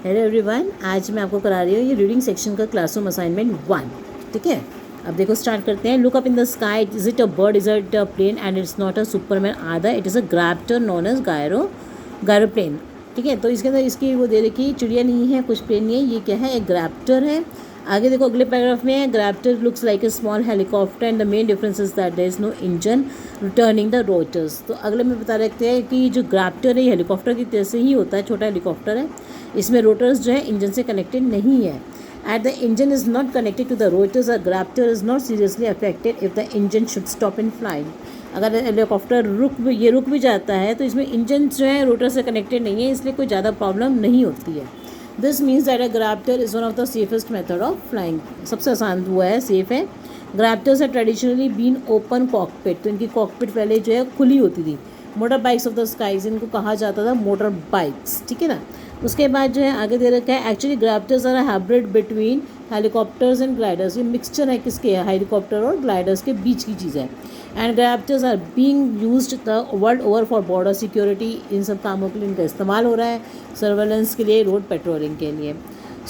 Hello everyone, आज मैं आपको करा रही हूँ ये रीडिंग सेक्शन का क्लासरूम असाइनमेंट 1। ठीक है, अब देखो स्टार्ट करते हैं। Look up in the sky, is it a bird, is it a plane, and it's not a Superman आधा, it is a gyrocopter known as gyroplane. ठीक है, तो इसके अंदर इसकी वो दे रखी चिड़िया नहीं है, कुछ प्लेन नहीं है, ये क्या है, एक ग्रैप्टर है। आगे देखो अगले पैराग्राफ में है, gyrocopter looks like a small helicopter and the main difference is that there is no engine returning the rotors. तो अगले में बता रखते हैं कि जो ग्रैप्टर है ये हेलीकॉप्टर की तरह से ही होता है, छोटा हेलीकॉप्टर है, इसमें रोटर्स जो है इंजन से कनेक्टेड नहीं है। At the engine is not connected to the rotors, a gyrocopter is not seriously affected if the engine should stop in flying. अगर हेलीकॉप्टर रुक भी जाता है तो इसमें इंजन जो है रोटर से कनेक्टेड नहीं है, इसलिए कोई ज़्यादा प्रॉब्लम नहीं होती है। This means that a gyrocopter is one of the safest method of flying. सबसे आसान हुआ है, सेफ है। ग्रैप्टर्स है ट्रेडिशनली बीन ओपन कॉकपिट, तो इनकी कॉकपिट पहले जो है खुली होती थी। Motor bikes of the skies, इनको कहा जाता था मोटर बाइक्स। ठीक है ना। उसके बाद जो है आगे दे रखा है, actually gyrocopters are hybrid between helicopters and gliders. ये मिक्सचर है किसके, हेलीकॉप्टर और ग्लाइडर्स के बीच की चीज़ है। And gyrocopters are being used the world over for border security. इन सब कामों के लिए इनका इस्तेमाल हो रहा है, सर्वेलेंस के लिए, रोड पेट्रोलिंग के लिए।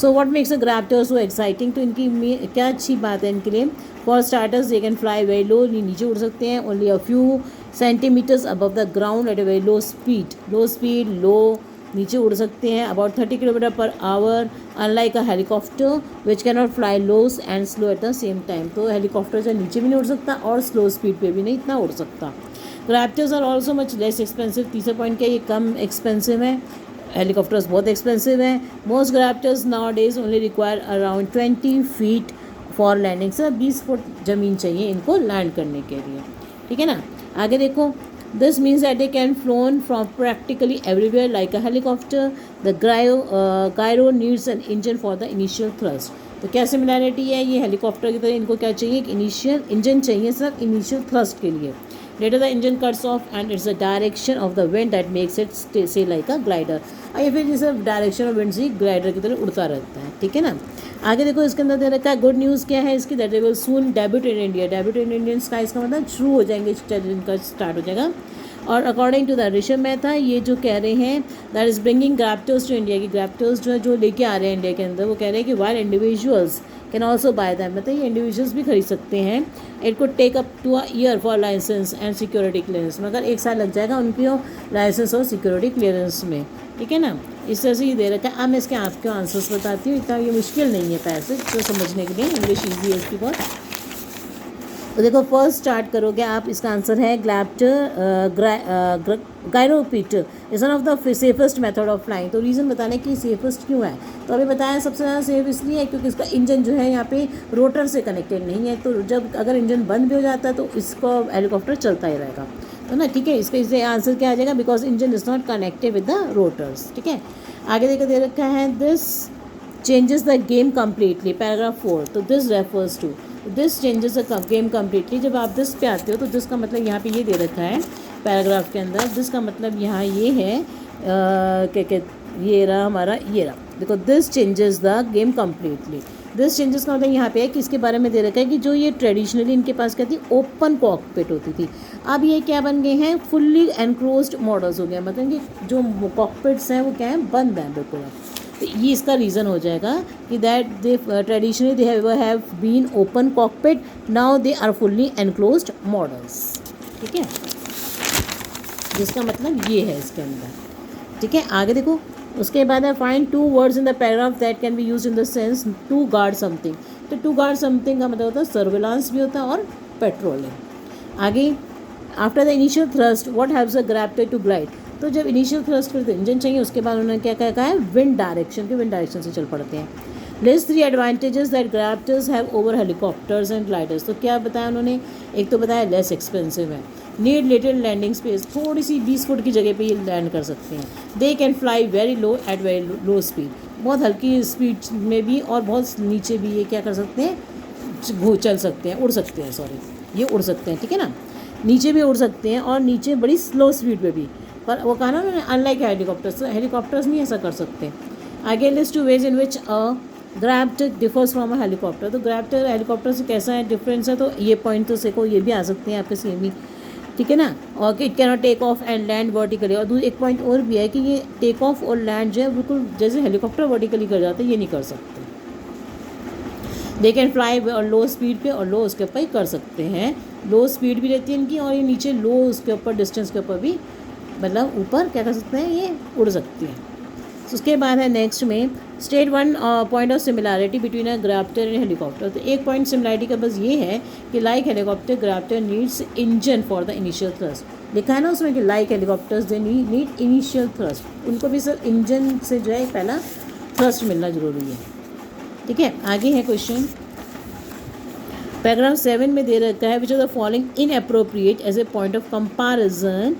So what makes a gyrocopter so exciting, तो इनकी क्या अच्छी बात है इनके लिए। For starters they can fly very low, नीचे उड़ सकते हैं, only a few centimeters above the ground at a very low speed, low नीचे उड़ सकते हैं, about 30 kilometer per hour, unlike a helicopter which can not fly lows and slow at the same time. तो helicopter जो नीचे भी नहीं उड़ सकता और स्लो स्पीड पे भी नहीं इतना उड़ सकता। Gyrocopters are also much less expensive. तीसरा पॉइंट क्या है, ये कम एक्सपेंसिव है, हेलीकॉप्टर्स बहुत एक्सपेंसिव हैं। Most gyrocopters nowadays only require around 20 feet for landing. Sir 20 foot ज़मीन चाहिए इनको लैंड करने के लिए। ठीक है ना। आगे देखो, this means that they can phloem from practically everywhere like a helicopter. The gyro needs an engine for the initial thrust. तो क्या सिमिलैरिटी है, ये हेलीकॉप्टर की तरह इनको क्या चाहिए, एक इनिशियल इंजन चाहिए सर इनिशियल थ्रस्ट के लिए। Later the engine cuts off and it's the direction of the wind that makes it stay like a glider। और ये फिर जैसे डायरेक्शन ऑफ विंड से ग्लाइडर की तरह उड़ता रहता है। ठीक है ना। आगे देखो इसके अंदर दे रखा है, गुड न्यूज़ क्या है इसकी, that they will soon debut in India. Debut in Indian skies का मतलब शुरू हो जाएंगे, इनका स्टार्ट हो जाएगा। और according to the Rishabh Mehta, ये जो कह रहे हैं that is bringing gyrocopters to India, की ग्रैप्टर्स जो है जो लेके आ रहे हैं इंडिया के अंदर, वो कह रहे हैं कि while individuals can also buy them, मतलब ये इंडिविजुअल्स भी खरीद सकते हैं। It could take up to a year for licence and security clearance, मगर 1 साल लग जाएगा उनकी लाइसेंस और सिक्योरिटी क्लियरेंस में। ठीक है ना। इस तरह से ये दे रखा है। अब मैं इसके आपके आंसर्स बताती हूँ, इतना ये मुश्किल नहीं है पैसेज तो समझने के लिए, इंग्लिश ईजी है इसकी बहुत। तो देखो फर्स्ट स्टार्ट करोगे आप, इसका आंसर है gyrocopter gyrocopter is one of the safest method of flying. तो रीज़न बताने कि सेफेस्ट क्यों है, तो अभी बताया सबसे ज़्यादा सेफ इसलिए है क्योंकि इसका इंजन जो है यहाँ पे रोटर से कनेक्टेड नहीं है, तो जब अगर इंजन बंद भी हो जाता है तो इसको हेलीकॉप्टर चलता ही रहेगा, तो ना। ठीक है, इसका इससे आंसर क्या आ जाएगा, because engine is not connected with the rotors. ठीक है, आगे देखो दे रखा है, this changes the game completely, paragraph 4। तो this refers to, this changes the game completely. जब आप दिस पे आते हो तो दिस का मतलब यहाँ पे ये दे रखा है पैराग्राफ के अंदर, दिस का मतलब यहाँ ये है क्या ये रहा हमारा, ये रहा देखो, this changes the game completely. This changes का मतलब यहाँ पे है कि इसके बारे में दे रखा है कि जो ये ट्रेडिशनली इनके पास क्या थी, ओपन कॉकपिट होती थी, अब ये क्या बन गए हैं, फुल्ली एनक्लोज्ड मॉडल्स हो गए, मतलब कि जो कॉकपिट्स हैं वो क्या है, बंद हैं बिल्कुल। तो ये इसका रीज़न हो जाएगा कि that they traditionally they have been open cockpit, now they are fully enclosed models. ठीक है, जिसका मतलब ये है इसके अंदर। ठीक है, आगे देखो उसके बाद है, find 2 words in the paragraph that can be use in the sense to guard something. तो टू गार्ड समथिंग का मतलब होता है सर्विलांस भी होता है और पेट्रोलिंग। आगे, after the initial thrust what helps a gyrocopter to glide. तो जब इनिशियल थ्रस्ट करते इंजन चाहिए, उसके बाद उन्होंने क्या कहा है, विंड डायरेक्शन, के विंड डायरेक्शन से चल पड़ते हैं। List 3 advantages that gyrocopters have over helicopters and gliders. तो क्या बताया उन्होंने, एक तो बताया लेस एक्सपेंसिव है, नीड लिटिल लैंडिंग स्पेस, थोड़ी सी 20 फुट की जगह पे ये लैंड कर सकते हैं। They can fly very low at very low speed, बहुत हल्की स्पीड में भी और बहुत नीचे भी ये क्या कर सकते हैं, चल सकते हैं, उड़ सकते हैं, सॉरी ये उड़ सकते हैं। ठीक है ना, नीचे भी उड़ सकते हैं और नीचे बड़ी स्लो स्पीड पे भी, पर वो कहा ना उन्होंने अनलाइक हेलीकॉप्टर्स, तो हेलीकॉप्टर्स नहीं ऐसा कर सकते। आगे list 2 ways in which a gyrocopter differs from a helicopter. तो ग्रैप्टर हेलीकॉप्टर से कैसा है, डिफरेंस है, तो ये पॉइंट तो सीखो, ये भी आ सकते हैं आपके सीएमई ठीक है ना। और it can not take off and land vertically, और एक पॉइंट और भी है कि ये टेक ऑफ और लैंड जो है बिल्कुल जैसे हेलीकॉप्टर वर्टिकली कर जाते हैं, ये नहीं कर सकते। दे कैन फ्लाई और लो स्पीड पे और लो उसके ऊपर ही कर सकते हैं, लो स्पीड भी रहती है इनकी, और ये नीचे लो उसके ऊपर डिस्टेंस के ऊपर भी मतलब ऊपर क्या कर सकते हैं, ये उड़ सकती है। उसके बाद है नेक्स्ट में state one point of similarity between a gyrocopter and helicopter. तो एक पॉइंट सिमिलैरिटी का बस ये है कि like helicopter gyrocopter needs engine for the initial thrust. लिखा है ना उसमें कि like helicopters they need initial thrust, उनको भी सर इंजन से जो है पहला थ्रस्ट मिलना ज़रूरी है। ठीक है, आगे है क्वेश्चन पैराग्राफ 7 में दे रखा है which are the following inappropriate as a point of comparison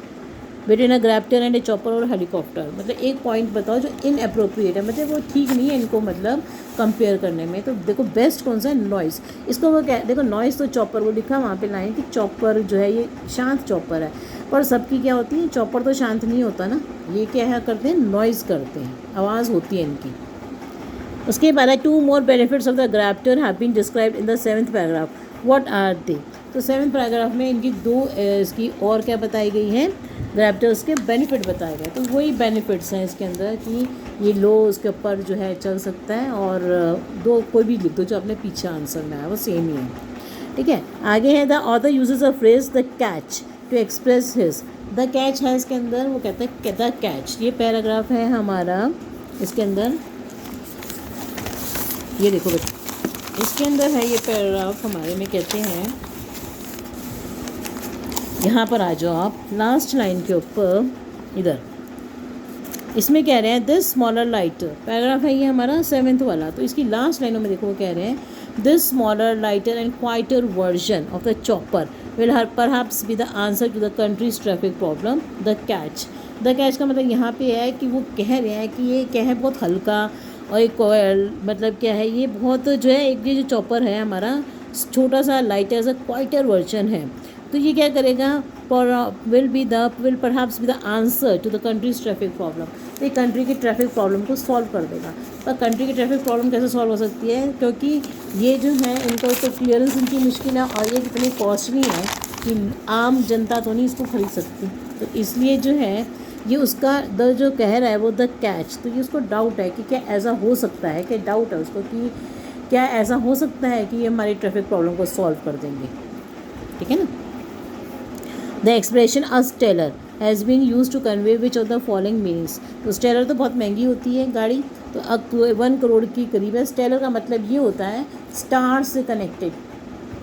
between a gyrocopter and a chopper और हेलीकॉप्टर। मतलब एक पॉइंट बताओ जो इनअप्रोप्रिएट है, मतलब वो ठीक नहीं है इनको मतलब कंपेयर करने में। तो देखो बेस्ट कौन सा है, नॉइस। इसको वो क्या, देखो नॉइस तो चॉपर, वो लिखा वहाँ पे लाइन कि चॉपर जो है ये शांत चॉपर है, पर सबकी क्या होती है, चॉपर तो शांत नहीं होता ना, ये क्या है करते हैं, नॉइज़ करते हैं, आवाज़ होती है इनकी। उसके बाद है 2 more benefits of the grafter have been described in the 7th paragraph. What are they? तो 7th पैराग्राफ में इनकी 2 इसकी और क्या बताई गई है, ग्रैप्टर्स के बेनिफिट बताए गए। तो वही बेनिफिट्स हैं इसके अंदर कि ये लो उसके ऊपर जो है चल सकता है, और 2 कोई भी लिख दो जो अपने पीछे आंसर में आया वो सेम ही है। ठीक है, आगे है the author uses a phrase the catch to express his. The catch है इसके अंदर, वो कहते हैं द कैच। ये पैराग्राफ है हमारा, इसके अंदर ये देखो बेटा, इसके अंदर है ये पैराग्राफ हमारे में, कहते हैं यहाँ पर आ जाओ आप लास्ट लाइन के ऊपर, इधर इसमें कह रहे हैं दिस स्मॉलर लाइटर। पैराग्राफ है ये हमारा 7th वाला, तो इसकी लास्ट लाइनों में देखो वो कह रहे हैं this smaller lighter and quieter version of the chopper will perhaps be the answer to the country's traffic problem. The catch, the catch का मतलब यहाँ पे है कि वो कह रहे हैं कि ये क्या है, बहुत हल्का, और एक मतलब क्या है, ये बहुत जो है, एक ये जो चॉपर है हमारा छोटा सा लाइटर सा क्वाइटर वर्जन है, तो ये क्या करेगा, will perhaps be the answer to the country's traffic problem. तो ये कंट्री की ट्रैफिक प्रॉब्लम को सॉल्व कर देगा। पर कंट्री की ट्रैफिक प्रॉब्लम कैसे सॉल्व हो सकती है, क्योंकि ये जो है इनको तो क्लियरेंस इनकी मुश्किल है, और ये कितनी कॉस्टली है कि आम जनता तो नहीं इसको खरीद सकती। तो इसलिए जो है ये उसका द जो कह रहा है वो द कैच, तो ये उसको डाउट है कि क्या ऐसा हो सकता है, क्या डाउट है उसको कि क्या ऐसा हो सकता है कि ये हमारी ट्रैफिक प्रॉब्लम को सॉल्व कर देंगे। ठीक है ना। The expression a stellar has been use to convey which of the following meanings. तो स्टेलर तो बहुत महंगी होती है गाड़ी, तो अब 1 करोड़ की करीब है। स्टेलर का मतलब ये होता है स्टार से कनेक्टेड,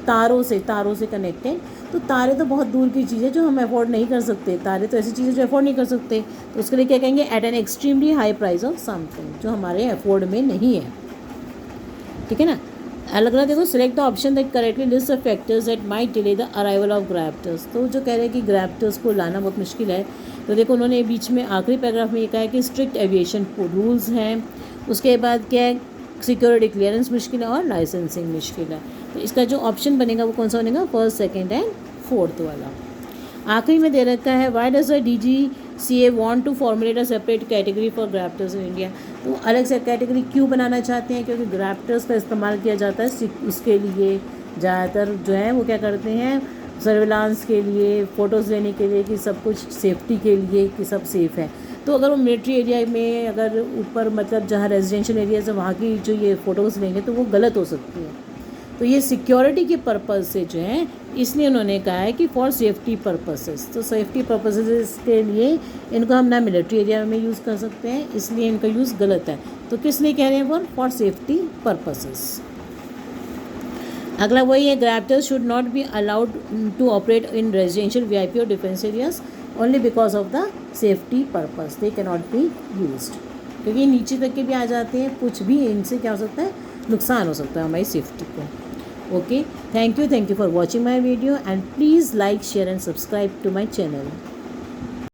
तारों से कनेक्टेड। तो तारे तो बहुत दूर की चीज़ है जो हम अफोर्ड नहीं कर सकते, तारे तो ऐसी चीज़ें जो अफोर्ड नहीं कर सकते, तो उसके लिए क्या कहेंगे, at an extremely high price of something, जो हमारे अफोर्ड में नहीं है। ठीक है ना। अलग अलग देखो, select the option that correctly list the factors that might delay the arrival of gyrocopters. तो जो कह रहे हैं कि ग्रैप्टर्स को लाना बहुत मुश्किल है, तो देखो उन्होंने बीच में आखिरी पैराग्राफ में ये कहा है कि स्ट्रिक्ट एविएशन रूल्स हैं, उसके बाद क्या है, सिक्योरिटी क्लियरेंस मुश्किल है, और लाइसेंसिंग मुश्किल है। तो इसका जो ऑप्शन बनेगा वो कौन सा बनेगा, 1st, 2nd एंड 4th वाला। आखिरी में दे रखा है why does the DGCA want to formulate a separate category for gyrocopters in India. तो अलग से कैटेगरी क्यों बनाना चाहते हैं, क्योंकि ग्रैप्टर्स का इस्तेमाल किया जाता है इसके लिए ज़्यादातर जो है वो क्या करते हैं, सर्विलांस के लिए, फ़ोटोज़ लेने के लिए, कि सब कुछ सेफ्टी के लिए कि सब सेफ़ है। तो अगर वो मिलिट्री एरिया में अगर ऊपर मतलब जहाँ रेजिडेंशियल एरिया है वहाँ की जो ये फ़ोटोज़ लेंगे तो वो गलत हो सकती है। तो ये सिक्योरिटी के पर्पज़ से जो है, इसलिए उन्होंने कहा है कि फॉर सेफ्टी पर्पसेस। तो सेफ्टी पर्पसेस के लिए इनको हम ना मिलिट्री एरिया में यूज़ कर सकते हैं, इसलिए इनका यूज़ गलत है। तो किस लिए कह रहे हैं, फॉर सेफ्टी पर्पसेस। अगला वही है, gyrocopters should not be allowed to operate in residential VIP और defence areas only because of the safety purpose, they can not be used. क्योंकि नीचे तक के भी आ जाते हैं, कुछ भी इनसे क्या हो सकता है, नुकसान हो सकता है हमारी सेफ्टी को। Okay, thank you for watching my video, and please like, share and subscribe to my channel.